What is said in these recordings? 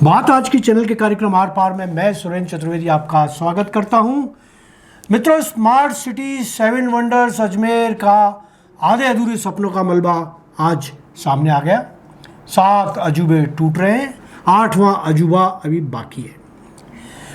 बात आज की चैनल के कार्यक्रम आर पार में मैं सुरेंद्र चतुर्वेदी आपका स्वागत करता हूं। मित्रों, स्मार्ट सिटी 7 वंडर्स अजमेर का आधे अधूरे सपनों का मलबा आज सामने आ गया। 7 अजूबे टूट रहे हैं, 8वां अजूबा अभी बाकी है।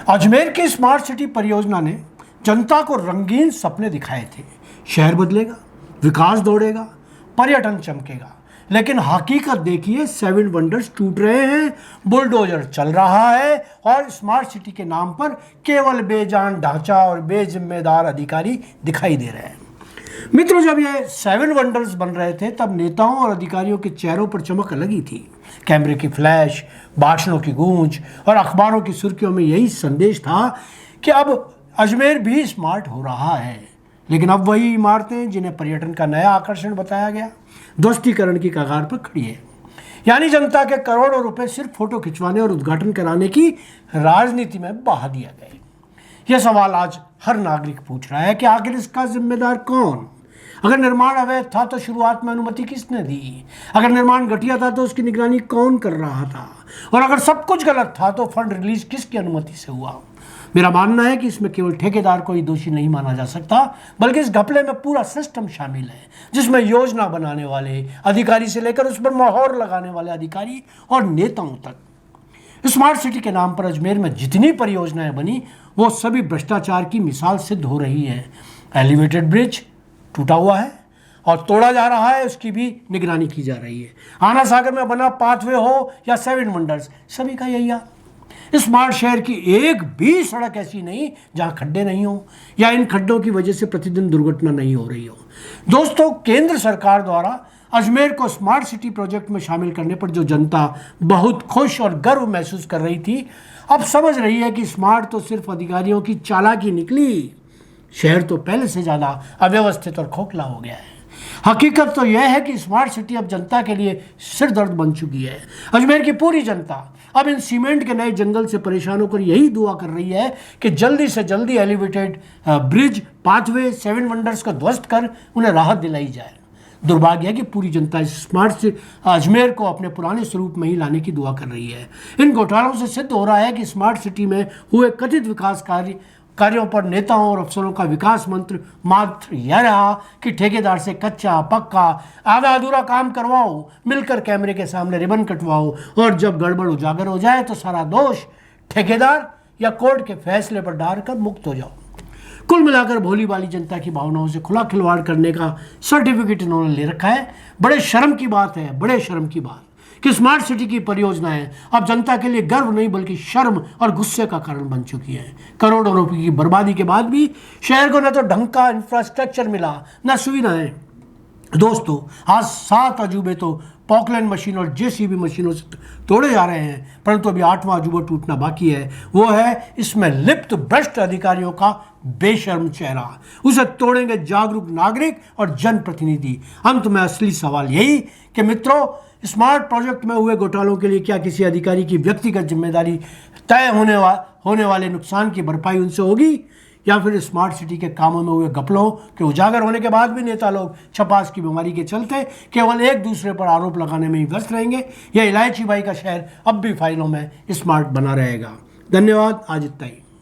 अजमेर की स्मार्ट सिटी परियोजना ने जनता को रंगीन सपने दिखाए थे। शहर बदलेगा, विकास दौड़ेगा, पर्यटन चमकेगा, लेकिन हकीकत देखिए 7 वंडर्स टूट रहे हैं, बुलडोजर चल रहा है और स्मार्ट सिटी के नाम पर केवल बेजान ढांचा और बेजिम्मेदार अधिकारी दिखाई दे रहे हैं। मित्रों, जब ये 7 वंडर्स बन रहे थे तब नेताओं और अधिकारियों के चेहरों पर चमक अलग ही थी। कैमरे की फ्लैश, भाषणों की गूंज और अखबारों की सुर्खियों में यही संदेश था कि अब अजमेर भी स्मार्ट हो रहा है। लेकिन अब वही इमारतें जिन्हें पर्यटन का नया आकर्षण बताया गया, ध्वस्तीकरण की कगार पर खड़ी है। यानी जनता के करोड़ों रुपए सिर्फ फोटो खिंचवाने और उद्घाटन कराने की राजनीति में बहा दिया गया। यह सवाल आज हर नागरिक पूछ रहा है कि आखिर इसका जिम्मेदार कौन? अगर निर्माण अवैध था तो शुरुआत में अनुमति किसने दी? अगर निर्माण घटिया था तो उसकी निगरानी कौन कर रहा था? और अगर सब कुछ गलत था तो फंड रिलीज किसकी अनुमति से हुआ? मेरा मानना है कि इसमें केवल ठेकेदार को ही दोषी नहीं माना जा सकता, बल्कि इस घपले में पूरा सिस्टम शामिल है, जिसमें योजना बनाने वाले अधिकारी से लेकर उस पर मोहर लगाने वाले अधिकारी और नेताओं तक। स्मार्ट सिटी के नाम पर अजमेर में जितनी परियोजनाएं बनी वो सभी भ्रष्टाचार की मिसाल सिद्ध हो रही है। एलिवेटेड ब्रिज टूटा हुआ है और तोड़ा जा रहा है, उसकी भी निगरानी की जा रही है। आना सागर में बना पाथवे हो या 7 वंडर्स, सभी का यही हाल। स्मार्ट शहर की एक भी सड़क ऐसी नहीं जहां खड्डे नहीं हो या इन खड्डों की वजह से प्रतिदिन दुर्घटना नहीं हो रही हो। दोस्तों, केंद्र सरकार द्वारा अजमेर को स्मार्ट सिटी प्रोजेक्ट में शामिल करने पर जो जनता बहुत खुश और गर्व महसूस कर रही थी, अब समझ रही है कि स्मार्ट तो सिर्फ अधिकारियों की चालाकी निकली। शहर तो पहले से ज़्यादा अव्यवस्थित और खोखला हो गया है। हकीकत तो यह है कि स्मार्ट सिटी अब जनता के लिए सिरदर्द बन चुकी है। अजमेर की पूरी जनता अब इन सीमेंट के नए जंगल से परेशान होकर यही दुआ कर रही है कि जल्दी से जल्दी एलिवेटेड ब्रिज, पाथवे, 7 वंडर्स को ध्वस्त कर उन्हें राहत दिलाई जाए। दुर्भाग्य है कि पूरी जनता इस स्मार्ट से अजमेर को अपने पुराने स्वरूप में ही लाने की दुआ कर रही है। इन घोटालों से सिद्ध हो रहा है कि स्मार्ट सिटी में हुए कथित विकास कार्यों पर नेताओं और अफसरों का विकास मंत्र मात्र यह रहा कि ठेकेदार से कच्चा पक्का आधा अधूरा काम करवाओ, मिलकर कैमरे के सामने रिबन कटवाओ और जब गड़बड़ उजागर हो जाए तो सारा दोष ठेकेदार या कोर्ट के फैसले पर डालकर मुक्त हो जाओ। कुल मिलाकर भोली वाली जनता की भावनाओं से खुला खिलवाड़ करने का सर्टिफिकेट इन्होंने ले रखा है। बड़े शर्म की बात है, बड़े शर्म की बात कि स्मार्ट सिटी की परियोजनाएं अब जनता के लिए गर्व नहीं बल्कि शर्म और गुस्से का कारण बन चुकी है। करोड़ों रुपए की बर्बादी के बाद भी शहर को न तो ढंग का इंफ्रास्ट्रक्चर मिला, न सुविधाएं। दोस्तों, आज 7 अजूबे तो पॉकलैंड मशीन और जेसीबी मशीनों से तोड़े जा रहे हैं, परंतु अभी 8वां अजूबा टूटना बाकी है। वो है इसमें लिप्त भ्रष्ट अधिकारियों का बेशर्म चेहरा। उसे तोड़ेंगे जागरूक नागरिक और जनप्रतिनिधि। अंत में असली सवाल यही कि मित्रों, स्मार्ट प्रोजेक्ट में हुए घोटालों के लिए क्या किसी अधिकारी की व्यक्तिगत जिम्मेदारी तय होने वाले नुकसान की भरपाई उनसे होगी, या फिर स्मार्ट सिटी के कामों में हुए घपलों के उजागर होने के बाद भी नेता लोग छपास की बीमारी के चलते केवल एक दूसरे पर आरोप लगाने में ही व्यस्त रहेंगे? यह इलायची बाई का शहर अब भी फाइलों में स्मार्ट बना रहेगा। धन्यवाद। आज इतना ही।